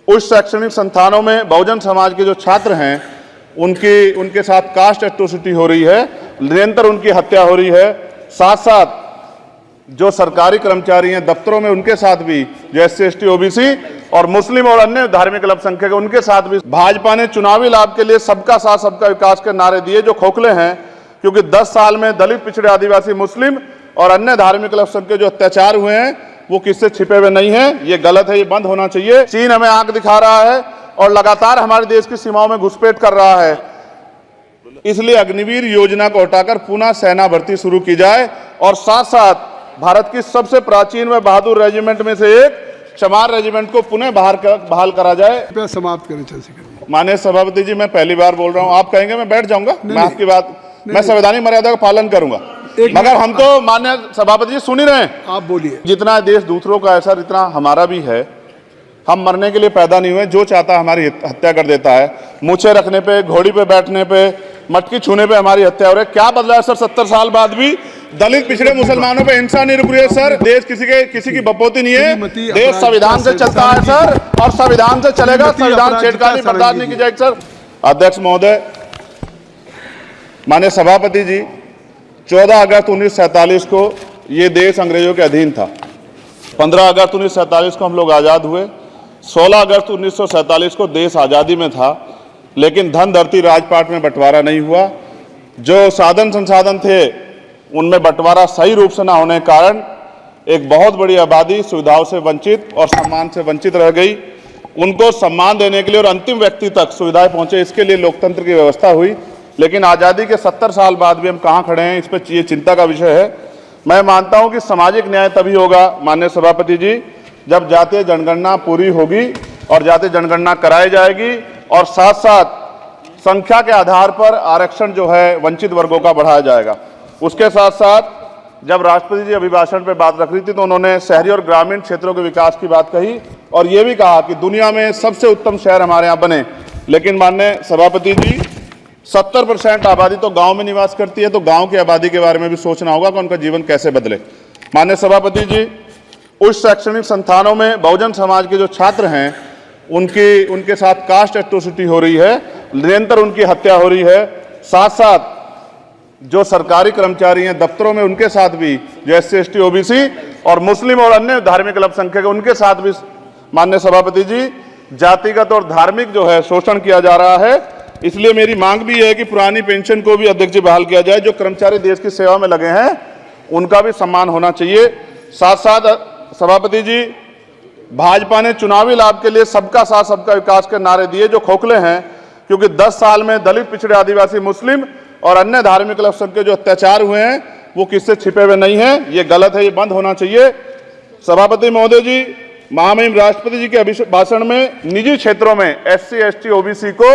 उच्च शैक्षणिक संस्थानों में बहुजन समाज के जो छात्र हैं उनके साथ कास्ट एट्रोसिटी हो रही है, निरंतर उनकी हत्या हो रही है। साथ साथ जो सरकारी कर्मचारी हैं दफ्तरों में उनके साथ भी, जो SC ST OBC और मुस्लिम और अन्य धार्मिक अल्पसंख्यक उनके साथ भी भाजपा ने चुनावी लाभ के लिए सबका साथ सबका विकास के नारे दिए जो खोखले हैं, क्योंकि 10 साल में दलित, पिछड़े, आदिवासी, मुस्लिम और अन्य धार्मिक अल्पसंख्यक जो अत्याचार हुए हैं वो किससे छिपे हुए नहीं है। ये गलत है, ये बंद होना चाहिए। चीन हमें आंख दिखा रहा है और लगातार हमारे देश की सीमाओं में घुसपैठ कर रहा है, इसलिए अग्निवीर योजना को हटाकर पुनः सेना भर्ती शुरू की जाए और साथ साथ भारत की सबसे प्राचीन व बहादुर रेजिमेंट में से एक चमार रेजिमेंट को पुनः बहाल करा जाए। समाप्त करें चंद्रशेखर। माननीय सभापति जी, मैं पहली बार बोल रहा हूं, आप कहेंगे मैं बैठ जाऊंगा, मैं आपकी बात, मैं संवैधानिक मर्यादा का पालन करूंगा, मगर हम तो माननीय सभापति जी सुन ही रहे हैं। आप बोलिए। जितना देश दूसरों का ऐसा इतना हमारा भी है। हम मरने के लिए पैदा नहीं हुए, जो चाहता हमारी हत्या कर देता है। मूछे रखने पे, घोड़ी पे बैठने पे, मटकी छूने पे हमारी हत्या हो रही है। क्या बदला है सर? 70 साल बाद भी दलित, पिछड़े, मुसलमानों पे हिंसा नहीं रुक रही है सर। देश किसी की बपौती नहीं है, देश संविधान से चलता है सर, और संविधान से चलेगा। संविधान छेड़खानी बर्दाश्त नहीं की जाएगी सर। अध्यक्ष महोदय, माननीय सभापति जी, 14 अगस्त 1947 को ये देश अंग्रेजों के अधीन था। 15 अगस्त 1947 को हम लोग आज़ाद हुए। 16 अगस्त 1947 को देश आज़ादी में था, लेकिन धन धरती राजपाट में बंटवारा नहीं हुआ। जो साधन संसाधन थे उनमें बंटवारा सही रूप से न होने के कारण एक बहुत बड़ी आबादी सुविधाओं से वंचित और सम्मान से वंचित रह गई। उनको सम्मान देने के लिए और अंतिम व्यक्ति तक सुविधाएं पहुंचे, इसके लिए लोकतंत्र की व्यवस्था हुई। लेकिन आज़ादी के 70 साल बाद भी हम कहाँ खड़े हैं, इस पर ये चिंता का विषय है। मैं मानता हूं कि सामाजिक न्याय तभी होगा माननीय सभापति जी, जब जातीय जनगणना पूरी होगी और जातीय जनगणना कराई जाएगी और साथ साथ संख्या के आधार पर आरक्षण जो है वंचित वर्गों का बढ़ाया जाएगा। उसके साथ साथ जब राष्ट्रपति जी अभिभाषण पे बात रख रही थी तो उन्होंने शहरी और ग्रामीण क्षेत्रों के विकास की बात कही और ये भी कहा कि दुनिया में सबसे उत्तम शहर हमारे यहाँ बने। लेकिन माननीय सभापति जी, 70% आबादी तो गांव में निवास करती है, तो गांव की आबादी के बारे में भी सोचना होगा कि उनका जीवन कैसे बदले। माननीय सभापति जी, उच्च शैक्षणिक संस्थानों में बहुजन समाज के जो छात्र हैं उनके साथ कास्ट एट्रोसिटी हो रही है, निरंतर उनकी हत्या हो रही है। साथ साथ जो सरकारी कर्मचारी हैं दफ्तरों में उनके साथ भी, जो SC ST OBC और मुस्लिम और अन्य धार्मिक अल्पसंख्यक उनके साथ भी माननीय सभापति जी जातिगत और धार्मिक जो है शोषण किया जा रहा है। इसलिए मेरी मांग भी है कि पुरानी पेंशन को भी अध्यक्ष जी बहाल किया जाए। जो कर्मचारी देश की सेवा में लगे हैं उनका भी सम्मान होना चाहिए। साथ साथ सभापति जी, भाजपा ने चुनावी लाभ के लिए सबका साथ सबका विकास के नारे दिए जो खोखले हैं, क्योंकि 10 साल में दलित, पिछड़े, आदिवासी, मुस्लिम और अन्य धार्मिक अल्पसंख्यक जो अत्याचार हुए हैं वो किससे छिपे हुए नहीं है। ये गलत है, ये बंद होना चाहिए। सभापति महोदय जी, महामहिम राष्ट्रपति जी के अभिभाषण में निजी क्षेत्रों में SC ST OBC को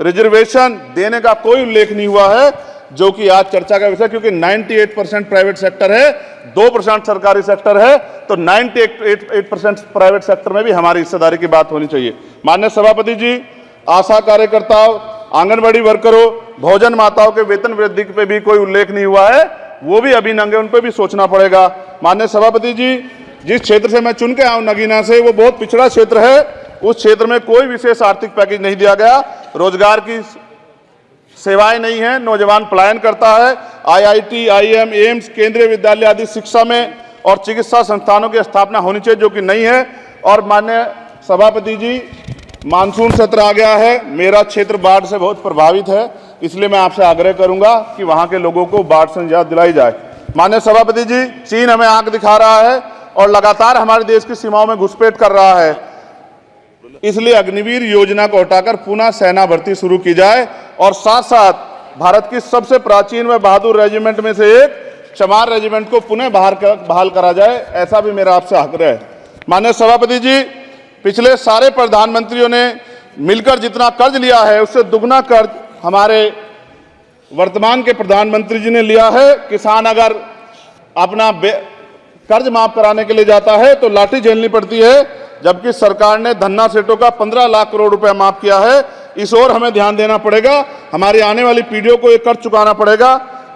रिजर्वेशन देने का कोई उल्लेख नहीं हुआ है, जो कि आज चर्चा का विषय, क्योंकि 98% प्राइवेट सेक्टर है, 2% सरकारी सेक्टर है, तो 98% प्राइवेट सेक्टर में भी हमारी हिस्सेदारी की बात होनी चाहिए। माननीय सभापति जी, आशा कार्यकर्ताओं, आंगनबाड़ी वर्करों, भोजन माताओं के वेतन वृद्धि पे भी कोई उल्लेख नहीं हुआ है, वो भी अभी नंगे, उन पर भी सोचना पड़ेगा। माननीय सभापति जी, जिस क्षेत्र से मैं चुन के आऊं नगीना से, वो बहुत पिछड़ा क्षेत्र है, उस क्षेत्र में कोई विशेष आर्थिक पैकेज नहीं दिया गया, रोजगार की सेवाएं नहीं है, नौजवान पलायन करता है। IIT, IIM, एम्स, केंद्रीय विद्यालय आदि शिक्षा में और चिकित्सा संस्थानों की स्थापना होनी चाहिए, जो कि नहीं है। और माननीय सभापति जी, मानसून सत्र आ गया है, मेरा क्षेत्र बाढ़ से बहुत प्रभावित है, इसलिए मैं आपसे आग्रह करूंगा कि वहां के लोगों को बाढ़ से निजात दिलाई जाए। माननीय सभापति जी, चीन हमें आंख दिखा रहा है और लगातार हमारे देश की सीमाओं में घुसपैठ कर रहा है, इसलिए अग्निवीर योजना को हटाकर पुनः सेना भर्ती शुरू की जाए और साथ साथ भारत की सबसे प्राचीन व बहादुर रेजिमेंट में से एक चमार रेजिमेंट को पुनः बहाल करा जाए, ऐसा भी मेरा आपसे आग्रह है। माननीय सभापति जी, पिछले सारे प्रधानमंत्रियों ने मिलकर जितना कर्ज लिया है उससे दुगना कर्ज हमारे वर्तमान के प्रधानमंत्री जी ने लिया है। किसान अगर अपना कर्ज माफ कराने के लिए जाता है तो लाठी झेलनी पड़ती है, जबकि सरकार ने धन्ना सेठों का 15 लाख करोड़ रुपया माफ किया है। इस ओर हमें ध्यान देना पड़ेगा, हमारी आने वाली पीढ़ियों को ये कर्ज चुकाना पड़ेगा।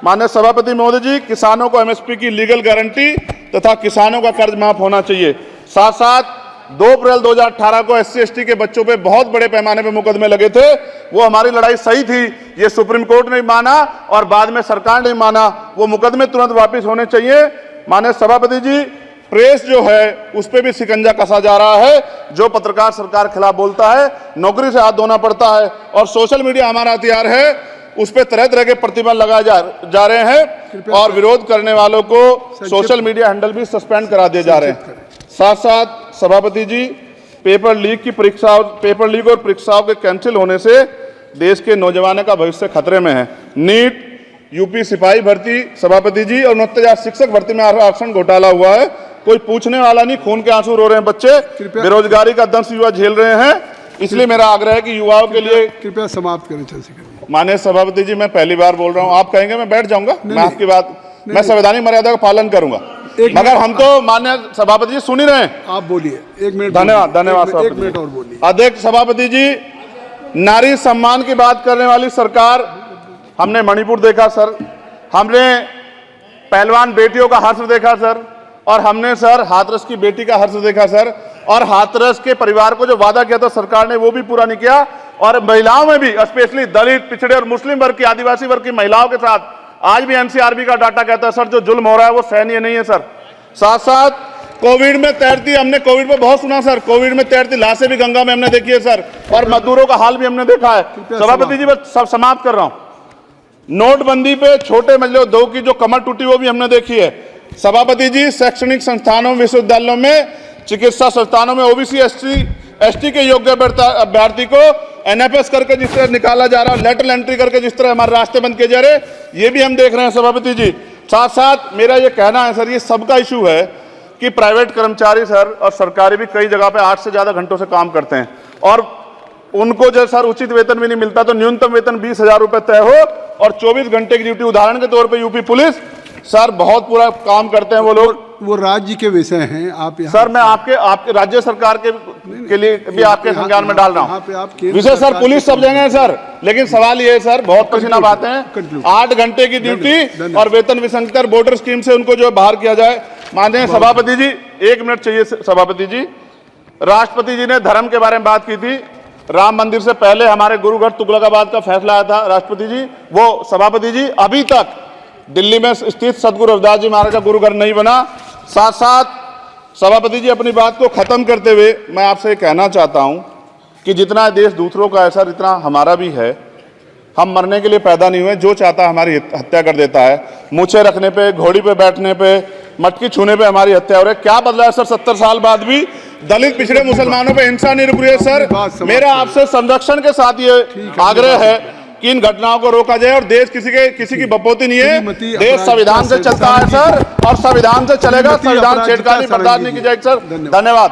माननीय सभापति महोदय जी, किसानों को MSP की लीगल गारंटी तथा किसानों का कर्ज माफ होना चाहिए। साथ साथ 2 अप्रैल 2018 को SC/ST के बच्चों पे बहुत बड़े पैमाने पे मुकदमे लगे थे। वो हमारी लड़ाई सही थी, ये सुप्रीम कोर्ट ने माना और बाद में सरकार ने माना। वो मुकदमे तुरंत वापस होने चाहिए। माननीय सभापति जी, प्रेस जो है उस पर भी शिकंजा कसा जा रहा है। जो पत्रकार सरकार के खिलाफ बोलता है, नौकरी से हाथ धोना पड़ता है। और सोशल मीडिया हमारा हथियार है, उस पर तरह तरह के प्रतिबंध लगाए जा रहे हैं और विरोध करने वालों को सोशल मीडिया हैंडल भी सस्पेंड करा दिए जा रहे हैं। साथ साथ सभापति जी, पेपर लीक और परीक्षाओं के कैंसिल होने से देश के नौजवानों का भविष्य खतरे में है। नीट, यूपी सिपाही भर्ती सभापति जी और 69,000 शिक्षक भर्ती में आरक्षण घोटाला हुआ है। कोई पूछने वाला नहीं, खून के आंसू रो रहे हैं बच्चे, बेरोजगारी का दंश युवा झेल रहे हैं। इसलिए मेरा आग्रह है कि युवाओं के लिए कृपया समाप्त करें चंद्रशेखर। माननीय सभापति जी, मैं पहली बार बोल रहा हूं, आप कहेंगे मैं बैठ जाऊंगा, मैं आपकी बात, मैं संवैधानिक मर्यादा का पालन करूंगा, मगर हम तो माननीय सभापति जी सुन ही रहे हैं। आप बोलिए, 1 मिनट। धन्यवाद, धन्यवाद। 1 मिनट और बोलिए। अध्यक्ष सभापति जी, नारी सम्मान की बात करने वाली सरकार, हमने मणिपुर देखा सर, हमने पहलवान बेटियों का हर्ष देखा सर, और हमने सर हाथरस की बेटी का हर्ष देखा सर, और हाथरस के परिवार को जो वादा किया था सरकार ने वो भी पूरा नहीं किया। और महिलाओं में भी, स्पेशली दलित, पिछड़े और मुस्लिम वर्ग की, आदिवासी वर्ग की महिलाओं के साथ आज भी NCRB का डाटा कहता है सर जो जुल्म हो रहा है वो सहनीय नहीं है सर। साथ साथ कोविड में तैरती, हमने कोविड में बहुत सुना सर, कोविड में तैरती लाशें भी गंगा में हमने देखी है सर, और मजदूरों का हाल भी हमने देखा है। सभापति जी, बस सब समाप्त कर रहा हूं। नोटबंदी पे छोटे मजले उद्योग की जो कमर टूटी वो भी हमने देखी है। सभापति जी, शैक्षणिक संस्थानों, विश्वविद्यालयों में, चिकित्सा संस्थानों में OBC ST के योग्य अभ्यर्थी को NFS करके जिस तरह निकाला जा रहा है, लेटरल एंट्री करके जिस तरह हमारे रास्ते बंद किए जा रहे, ये भी हम देख रहे हैं सभापति जी। साथ साथ मेरा ये कहना है सर, ये सबका इशू है कि प्राइवेट कर्मचारी सर और सरकारी भी कई जगह पे 8 से ज्यादा घंटों से काम करते हैं और उनको जो सर उचित वेतन भी नहीं मिलता। तो न्यूनतम वेतन 20,000 रुपए तय हो और 24 घंटे की ड्यूटी। उदाहरण के तौर पर यूपी पुलिस सर बहुत पूरा काम करते हैं वो लोग, वो राज्य के विषय हैं। आप सर मैं आपके राज्य सरकार के लिए भी आपके संज्ञान में डाल रहा हूँ विषय सर। पुलिस सब जगह है सर, लेकिन सवाल ये है सर, बहुत पसीना बहाते हैं, 8 घंटे की ड्यूटी और वेतन विसंगति, बॉर्डर स्कीम से उनको जो बाहर किया जाए। माननीय सभापति जी, 1 मिनट चाहिए सभापति जी। राष्ट्रपति जी ने धर्म के बारे में बात की थी। राम मंदिर से पहले हमारे गुरुघर तुगलकाबाद का फैसला आया था राष्ट्रपति जी, वो सभापति जी अभी तक दिल्ली में स्थित सदगुरु रविदास जी महाराज का गुरुघर नहीं बना। साथ साथ सभापति जी, अपनी बात को खत्म करते हुए मैं आपसे कहना चाहता हूं कि जितना देश दूसरों का है सर, इतना हमारा भी है। हम मरने के लिए पैदा नहीं हुए, जो चाहता है हमारी हत्या कर देता है। मूछें रखने पे, घोड़ी पे बैठने पे, मटकी छूने पे हमारी हत्या हो रही है। क्या बदला है सर 70 साल बाद भी? दलित, पिछड़े, मुसलमानों पे हिंसा नहीं रुक रही है सर। मेरा आपसे संरक्षण के साथ ये आग्रह है कि इन घटनाओं को रोका जाए और देश किसी की बपोती नहीं है। देश संविधान से चलता है सर और संविधान से चलेगा। संविधान छेड़खानी बर्दाश्त नहीं की जाएगी सर। धन्यवाद।